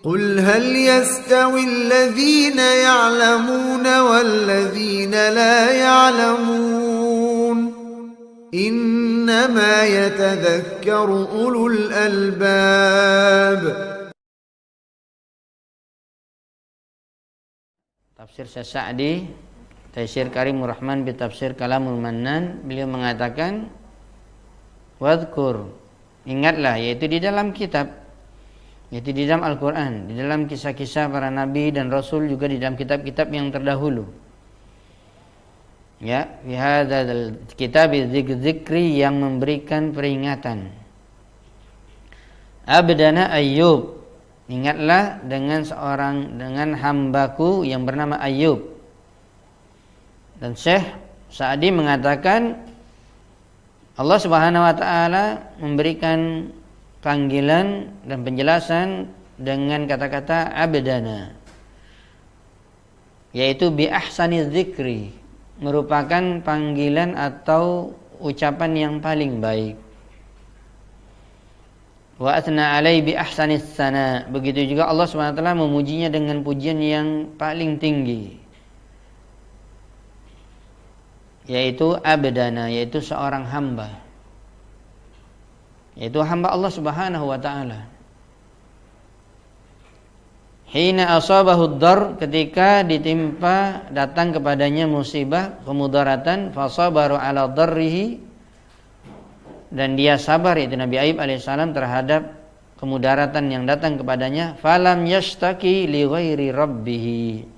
قل هل يستوي الذين يعلمون والذين لا يعلمون إنما يتذكر أولو الألباب. Tafsir Sa'di, Tafsir Karimur Rahman bi Tafsir Kalamul Mannan, beliau mengatakan wadhkur, ingatlah, yaitu di dalam kitab, yaitu di dalam Al-Quran, di dalam kisah-kisah para nabi dan rasul, juga di dalam kitab-kitab yang terdahulu. Ya, fi hadzal kitab dzikri, yang memberikan peringatan. Abdana Ayyub, ingatlah dengan hambaku yang bernama Ayyub. Dan Syekh Sa'di mengatakan Allah Subhanahu wa taala memberikan panggilan dan penjelasan dengan kata-kata abdana, yaitu bi ahsani dzikri, merupakan panggilan atau ucapan yang paling baik. Wa athna alai bi ahsani sana, begitu juga Allah Subhanahu wa taala memujinya dengan pujian yang paling tinggi, yaitu abdana, yaitu seorang hamba, yaitu hamba Allah Subhanahu wa taala. Hina asabahu ad-dar, ketika datang kepadanya musibah, kemudaratan, fasabaru ala darrihi, dan dia sabar, yaitu Nabi Ayyub alaihissalam, terhadap kemudaratan yang datang kepadanya. Falam yashtaki li ghairi rabbih.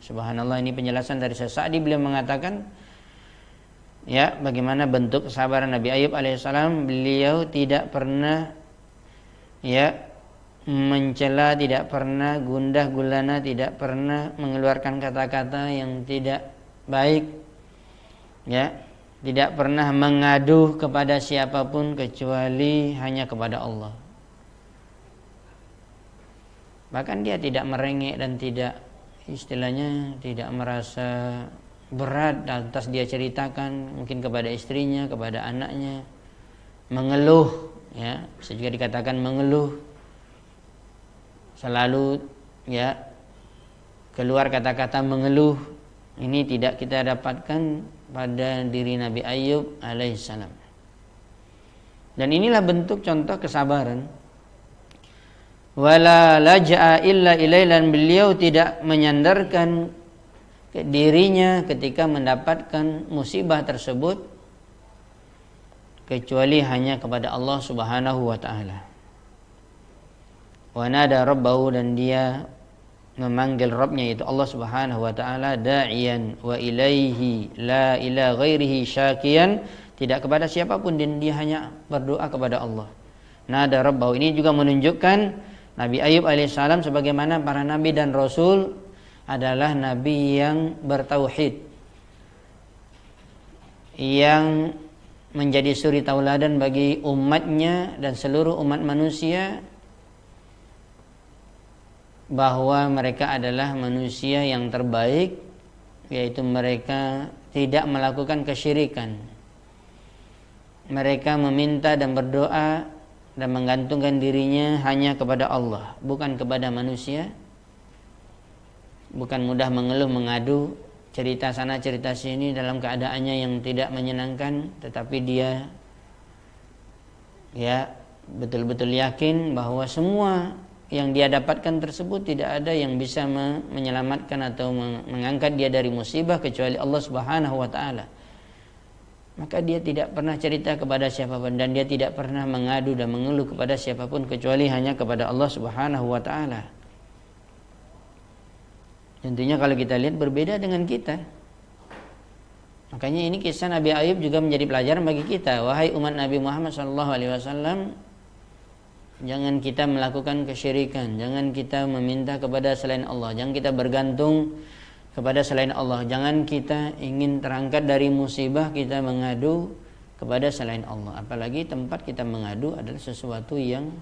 Subhanallah, ini penjelasan dari Syekh Sa'di. Beliau mengatakan, ya, bagaimana bentuk kesabaran Nabi Ayyub alaihissalam. Beliau tidak pernah, ya, mencela, tidak pernah gundah gulana, tidak pernah mengeluarkan kata-kata yang tidak baik, ya, tidak pernah mengadu kepada siapapun kecuali hanya kepada Allah. Bahkan dia tidak merengek dan tidak, istilahnya, tidak merasa berat atas dia ceritakan, mungkin kepada istrinya, kepada anaknya, mengeluh, ya, bisa juga dikatakan mengeluh, selalu, ya, keluar kata-kata mengeluh. Ini tidak kita dapatkan pada diri Nabi Ayyub alaihissalam. Dan inilah bentuk contoh kesabaran. Wala laja'a illa ilaihi, beliau tidak menyandarkan dirinya ketika mendapatkan musibah tersebut kecuali hanya kepada Allah Subhanahu wa taala. Wa nada rabbahu, dan dia memanggil Rabbnya, yaitu Allah Subhanahu wa taala, da'iyan wa ilaihi la ila ghairihi syakiyan, tidak kepada siapapun, dan dia hanya berdoa kepada Allah. Nada rabbahu, ini juga menunjukkan Nabi Ayyub alaihissalam sebagaimana para nabi dan rasul adalah nabi yang bertauhid, yang menjadi suri tauladan bagi umatnya dan seluruh umat manusia, bahwa mereka adalah manusia yang terbaik, yaitu mereka tidak melakukan kesyirikan. Mereka meminta dan berdoa dan menggantungkan dirinya hanya kepada Allah, bukan kepada manusia. Bukan mudah mengeluh mengadu, cerita sana cerita sini dalam keadaannya yang tidak menyenangkan, tetapi dia, ya, betul-betul yakin bahwa semua yang dia dapatkan tersebut tidak ada yang bisa menyelamatkan atau mengangkat dia dari musibah kecuali Allah Subhanahu wa taala. Maka dia tidak pernah cerita kepada siapapun, dan dia tidak pernah mengadu dan mengeluh kepada siapapun kecuali hanya kepada Allah Subhanahu wa taala. Tentunya kalau kita lihat berbeda dengan kita. Makanya ini kisah Nabi Ayyub juga menjadi pelajaran bagi kita. Wahai umat Nabi Muhammad SAW, jangan kita melakukan kesyirikan, jangan kita meminta kepada selain Allah, jangan kita bergantung kepada selain Allah, jangan kita ingin terangkat dari musibah kita mengadu kepada selain Allah. Apalagi tempat kita mengadu adalah sesuatu yang,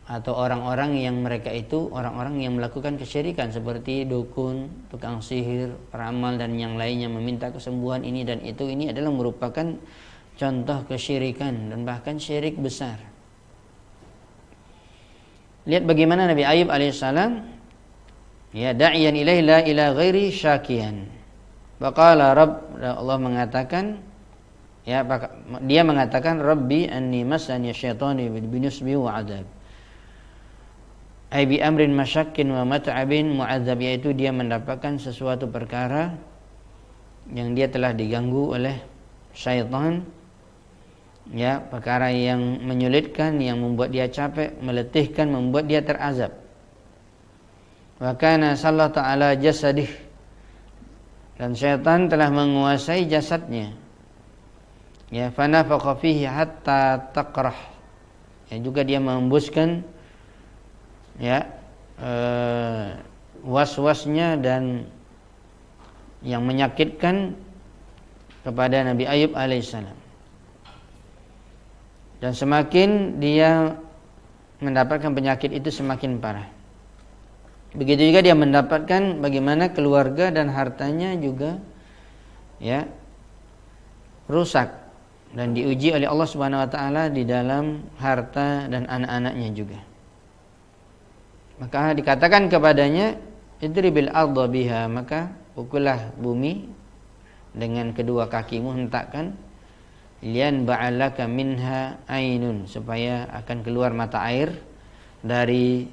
atau orang-orang yang mereka itu orang-orang yang melakukan kesyirikan seperti dukun, tukang sihir, peramal, dan yang lainnya, meminta kesembuhan ini dan itu. Ini adalah merupakan contoh kesyirikan dan bahkan syirik besar. Lihat bagaimana Nabi Ayub alaihissalam ya da'iyan ilaihi la ila ghairi syakian. Faqala Rabb, Allah mengatakan ya dia mengatakan Rabbi anni massani syaitani binusbi wa adab. Ai bi amrin masyakin wa mat'abin mu'adzab, yaitu dia mendapatkan sesuatu perkara yang dia telah diganggu oleh syaitan, ya, perkara yang menyulitkan, yang membuat dia capek, meletihkan, membuat dia terazab. Wa kana sallata ala jasadih, dan syaitan telah menguasai jasadnya, ya, fanafakha fihi hatta taqrah, ya, juga dia mengembuskan ya was-wasnya dan yang menyakitkan kepada Nabi Ayub alaihissalam. Dan semakin dia mendapatkan penyakit itu semakin parah. Begitu juga dia mendapatkan bagaimana keluarga dan hartanya juga ya rusak dan diuji oleh Allah Subhanahu wa taala di dalam harta dan anak-anaknya juga. Maka dikatakan kepadanya idribil ardha biha, maka pukullah bumi dengan kedua kakimu, hentakkan, lian ba'alaka minha ainun, supaya akan keluar mata air dari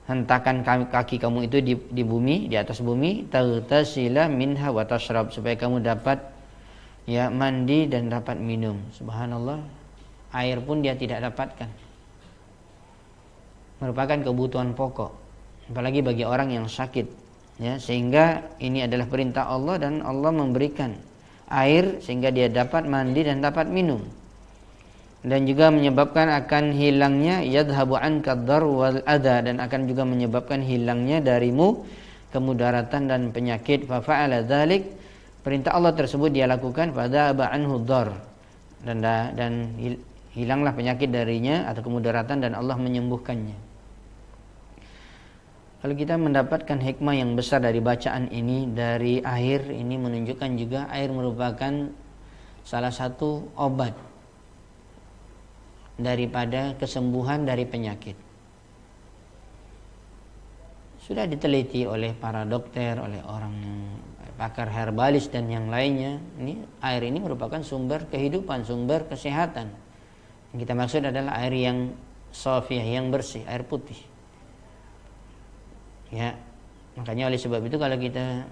hentakan kaki kamu itu di bumi, di atas bumi, taghtasila minha wa tashrab, supaya kamu dapat ya mandi dan dapat minum. Subhanallah, air pun dia tidak dapatkan. Merupakan kebutuhan pokok, apalagi bagi orang yang sakit, ya, sehingga ini adalah perintah Allah dan Allah memberikan air sehingga dia dapat mandi dan dapat minum. Dan juga menyebabkan akan hilangnya yadhabu anka ad-dar wal adha, dan akan juga menyebabkan hilangnya darimu kemudaratan dan penyakit. Fa fa'ala dzalik, perintah Allah tersebut dia lakukan, pada anhu ad-dar, dan hilanglah penyakit darinya atau kemudaratan, dan Allah menyembuhkannya. Kalau kita mendapatkan hikmah yang besar dari bacaan ini, dari air ini menunjukkan juga air merupakan salah satu obat daripada kesembuhan dari penyakit. Sudah diteliti oleh para dokter, oleh orang pakar herbalis dan yang lainnya. Air ini merupakan sumber kehidupan, sumber kesehatan. Yang kita maksud adalah air yang safiyah, yang bersih, air putih. Ya, makanya oleh sebab itu kalau kita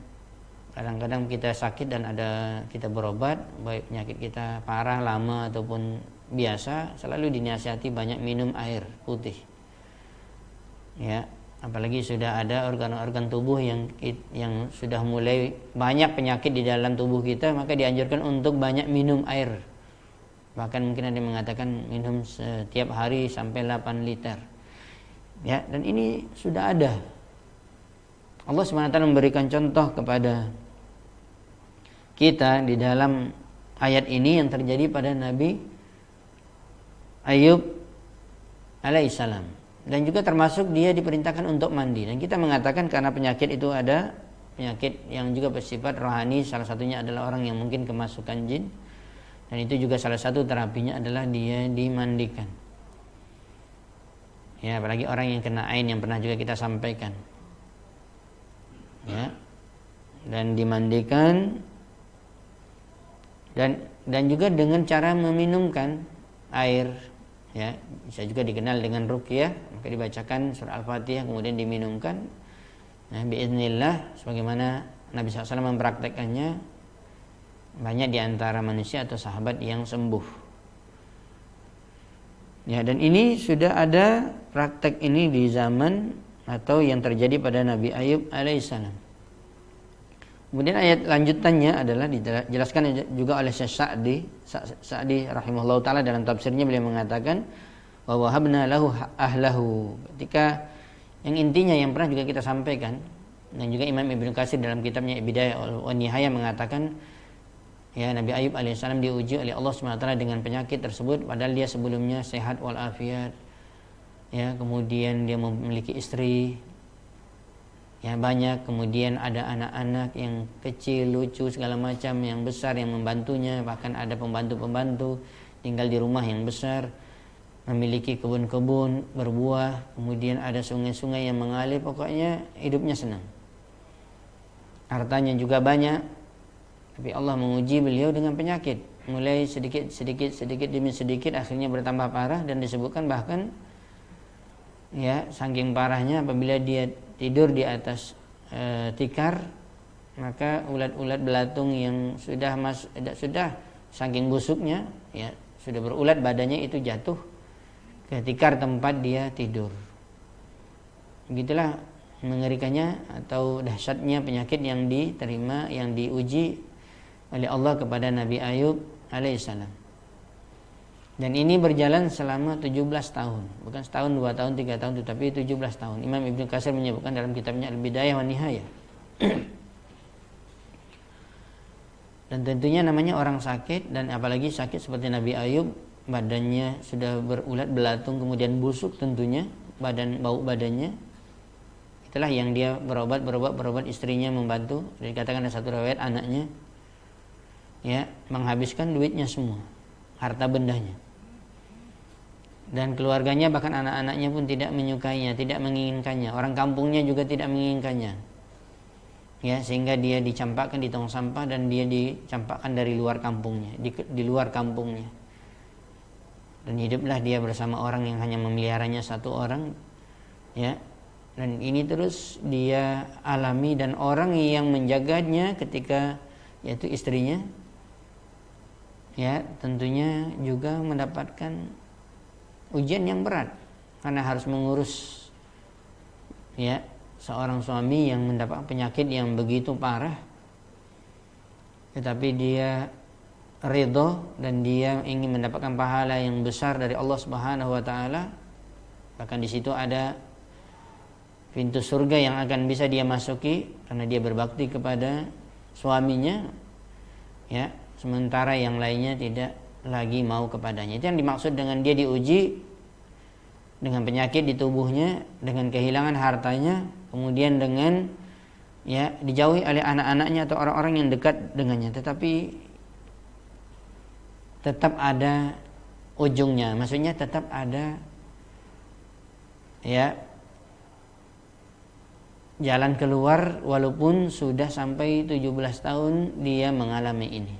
kadang-kadang kita sakit dan kita berobat, baik penyakit kita parah, lama ataupun biasa, selalu dinasihati banyak minum air putih. Ya, apalagi sudah ada organ-organ tubuh yang sudah mulai banyak penyakit di dalam tubuh kita, maka dianjurkan untuk banyak minum air. Bahkan mungkin ada yang mengatakan minum setiap hari sampai 8 liter. Ya, dan ini sudah ada. Allah SWT memberikan contoh kepada kita di dalam ayat ini yang terjadi pada Nabi Ayub alaihissalam. Dan juga termasuk dia diperintahkan untuk mandi. Dan kita mengatakan karena penyakit itu ada penyakit yang juga bersifat rohani, salah satunya adalah orang yang mungkin kemasukan jin. Dan itu juga salah satu terapinya adalah dia dimandikan. Ya, apalagi orang yang kena ain yang pernah juga kita sampaikan. Ya, dan dimandikan dan juga dengan cara meminumkan air, ya, bisa juga dikenal dengan ruqyah, maka dibacakan surah Al-Fatihah kemudian diminumkan. Nah, biiznillah, sebagaimana Nabi SAW mempraktekkannya, banyak di antara manusia atau sahabat yang sembuh. Ya, dan ini sudah ada praktek ini di zaman atau yang terjadi pada Nabi Ayub alaihissalam. Kemudian ayat lanjutannya adalah dijelaskan juga oleh Syekh Sa'di rahimahullah ta'ala dalam tafsirnya. Beliau mengatakan wa wahabna lahu ahlahu, ketika yang intinya yang pernah juga kita sampaikan, dan juga Imam Ibnu Katsir dalam kitabnya Bidayah wa Nihayah mengatakan, ya, Nabi Ayub alaihissalam diuji oleh Allah SWT dengan penyakit tersebut, padahal dia sebelumnya sehat walafiat. Ya, kemudian dia memiliki istri ya banyak, kemudian ada anak-anak yang kecil, lucu, segala macam, yang besar yang membantunya, bahkan ada pembantu-pembantu tinggal di rumah yang besar. memiliki kebun-kebun berbuah, kemudian ada sungai-sungai yang mengalir, pokoknya hidupnya senang. Hartanya juga banyak, tapi Allah menguji beliau dengan penyakit. Mulai sedikit demi sedikit akhirnya bertambah parah, dan disebutkan bahkan ya saking parahnya apabila dia tidur di atas tikar, maka ulat-ulat belatung yang sudah saking busuknya ya sudah berulat badannya itu jatuh ke tikar tempat dia tidur. Begitulah mengerikannya atau dahsyatnya penyakit yang diterima, yang diuji oleh Allah kepada Nabi Ayub alaihissalam. Dan ini berjalan selama 17 tahun, bukan setahun, 2 tahun, 3 tahun, tetapi 17 tahun. Imam Ibnu Katsir menyebutkan dalam kitabnya Al-Bidayah wa Nihayah. Dan tentunya namanya orang sakit, dan apalagi sakit seperti Nabi Ayub, badannya sudah berulat belatung, kemudian busuk tentunya bau badannya. Itulah yang dia berobat, istrinya membantu. Dikatakan ada satu riwayat anaknya ya menghabiskan duitnya semua, harta bendanya. Dan keluarganya bahkan anak-anaknya pun tidak menyukainya, tidak menginginkannya. Orang kampungnya juga tidak menginginkannya. Ya, sehingga dia dicampakkan di tong sampah dan dia dicampakkan dari luar kampungnya, di luar kampungnya. Dan hiduplah dia bersama orang yang hanya memeliharanya satu orang, ya. Dan ini terus dia alami, dan orang yang menjaganya ketika yaitu istrinya, ya tentunya juga mendapatkan ujian yang berat karena harus mengurus ya seorang suami yang mendapat penyakit yang begitu parah, tetapi dia ridho dan dia ingin mendapatkan pahala yang besar dari Allah Subhanahu wa taala. Bahkan di situ ada pintu surga yang akan bisa dia masuki karena dia berbakti kepada suaminya, ya, sementara yang lainnya tidak lagi mau kepadanya. Itu yang dimaksud dengan dia diuji dengan penyakit di tubuhnya, dengan kehilangan hartanya, kemudian dengan ya dijauhi oleh anak-anaknya atau orang-orang yang dekat dengannya, tetapi tetap ada ujungnya, maksudnya tetap ada ya jalan keluar walaupun sudah sampai 17 tahun dia mengalami ini.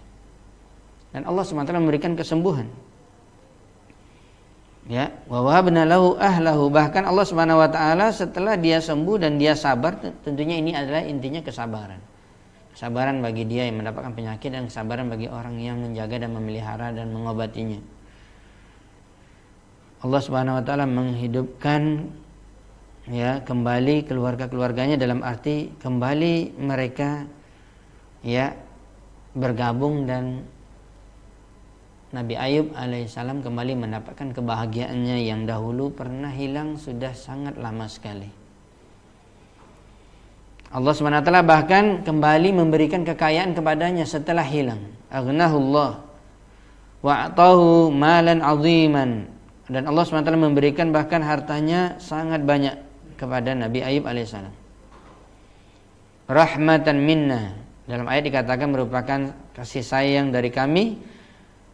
Dan Allah SWT memberikan kesembuhan. Ya, wa wahabna lahu ahlahu, bahkan Allah Subhanahu wa taala setelah dia sembuh dan dia sabar, tentunya ini adalah intinya kesabaran. Kesabaran bagi dia yang mendapatkan penyakit dan kesabaran bagi orang yang menjaga dan memelihara dan mengobatinya. Allah Subhanahu wa taala menghidupkan ya kembali keluarga-keluarganya, dalam arti kembali mereka ya bergabung, dan Nabi Ayub alaihissalam kembali mendapatkan kebahagiaannya yang dahulu pernah hilang sudah sangat lama sekali. Allah SWT bahkan kembali memberikan kekayaan kepadanya setelah hilang. Aghnahullah wa atahu malan aziman, dan Allah SWT memberikan bahkan hartanya sangat banyak kepada Nabi Ayub alaihissalam. Rahmatan minna, dalam ayat dikatakan merupakan kasih sayang dari kami.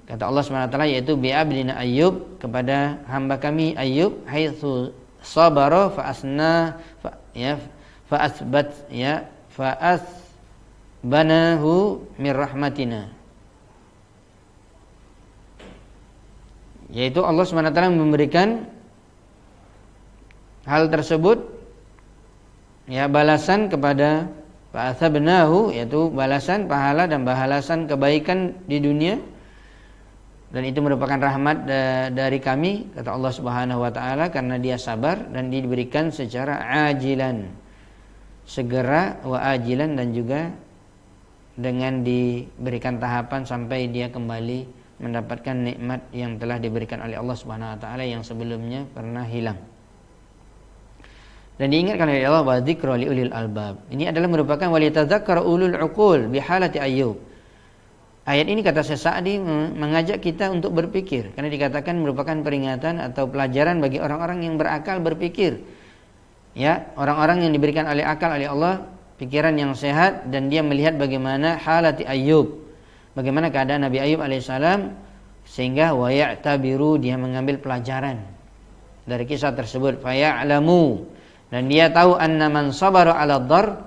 Kata Allah SWT, yaitu bi'abdina Ayub, kepada hamba kami Ayub, haitsu sabara fa'asbanahu min rahmatina. Yaitu Allah SWT memberikan hal tersebut ya balasan kepada fa'asbanahu, yaitu balasan pahala dan balasan kebaikan di dunia. Dan itu merupakan rahmat dari kami, kata Allah Subhanahu wa taala, karena dia sabar dan diberikan secara ajilan, segera, wa ajilan, dan juga dengan diberikan tahapan sampai dia kembali mendapatkan nikmat yang telah diberikan oleh Allah Subhanahu wa taala yang sebelumnya pernah hilang. Dan diingatkan oleh Allah, wa dzikra liulil albab. Ini adalah merupakan walitadzakkara ulul uqul bihalati Ayyub. Ayat ini, kata Syekh Sa'di, mengajak kita untuk berpikir, karena dikatakan merupakan peringatan atau pelajaran bagi orang-orang yang berakal berpikir. Ya, orang-orang yang diberikan oleh akal oleh Allah pikiran yang sehat, dan dia melihat bagaimana halati Ayyub, bagaimana keadaan Nabi Ayyub alaihissalam sehingga wa ya'tabiru, dia mengambil pelajaran dari kisah tersebut, fa ya'lamu, dan dia tahu anna man sabara 'ala dhar,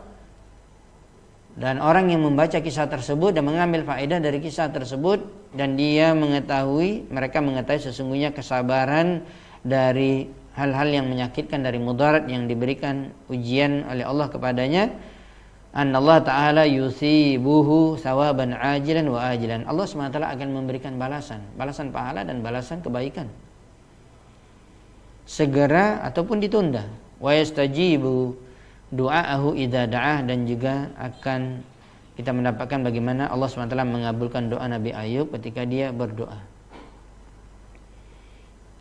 dan orang yang membaca kisah tersebut dan mengambil faedah dari kisah tersebut, dan dia mengetahui, mereka mengetahui sesungguhnya kesabaran dari hal-hal yang menyakitkan, dari mudarat yang diberikan ujian oleh Allah kepadanya, Allah Ta'ala yusibuhu thawaban ajilan wa ajilan, Allah SWT akan memberikan balasan pahala dan balasan kebaikan segera ataupun ditunda, wa yastajibu du'aahu idza da'ah, dan juga akan kita mendapatkan bagaimana Allah SWT mengabulkan doa Nabi Ayub ketika dia berdoa.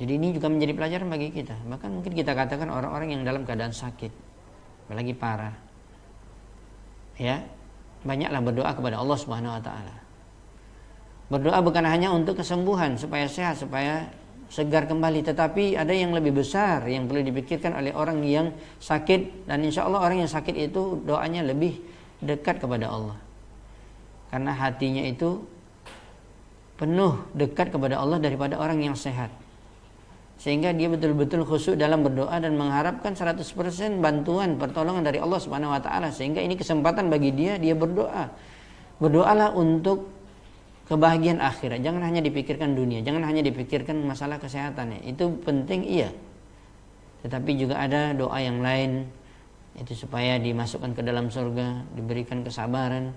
Jadi ini juga menjadi pelajaran bagi kita. Bahkan mungkin kita katakan orang-orang yang dalam keadaan sakit, apalagi parah, ya, banyaklah berdoa kepada Allah Subhanahu wa taala. Berdoa bukan hanya untuk kesembuhan, supaya sehat, supaya segar kembali, tetapi ada yang lebih besar yang perlu dipikirkan oleh orang yang sakit, dan insya Allah orang yang sakit itu doanya lebih dekat kepada Allah, karena hatinya itu penuh dekat kepada Allah daripada orang yang sehat, sehingga dia betul-betul khusyuk dalam berdoa dan mengharapkan 100% bantuan pertolongan dari Allah Subhanahu wa taala, sehingga ini kesempatan bagi dia berdoa. Berdoalah untuk kebahagiaan akhirat, jangan hanya dipikirkan dunia, jangan hanya dipikirkan masalah kesehatannya, itu penting iya, tetapi juga ada doa yang lain, itu supaya dimasukkan ke dalam surga, diberikan kesabaran,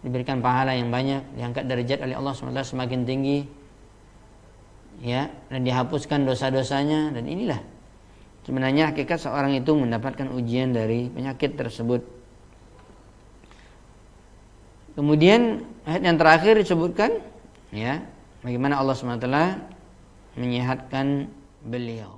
diberikan pahala yang banyak, diangkat derajat oleh Allah SWT semakin tinggi, ya, dan dihapuskan dosa-dosanya. Dan inilah sebenarnya hakikat seorang itu mendapatkan ujian dari penyakit tersebut. Kemudian ayat yang terakhir disebutkan, ya, bagaimana Allah SWT menyehatkan beliau.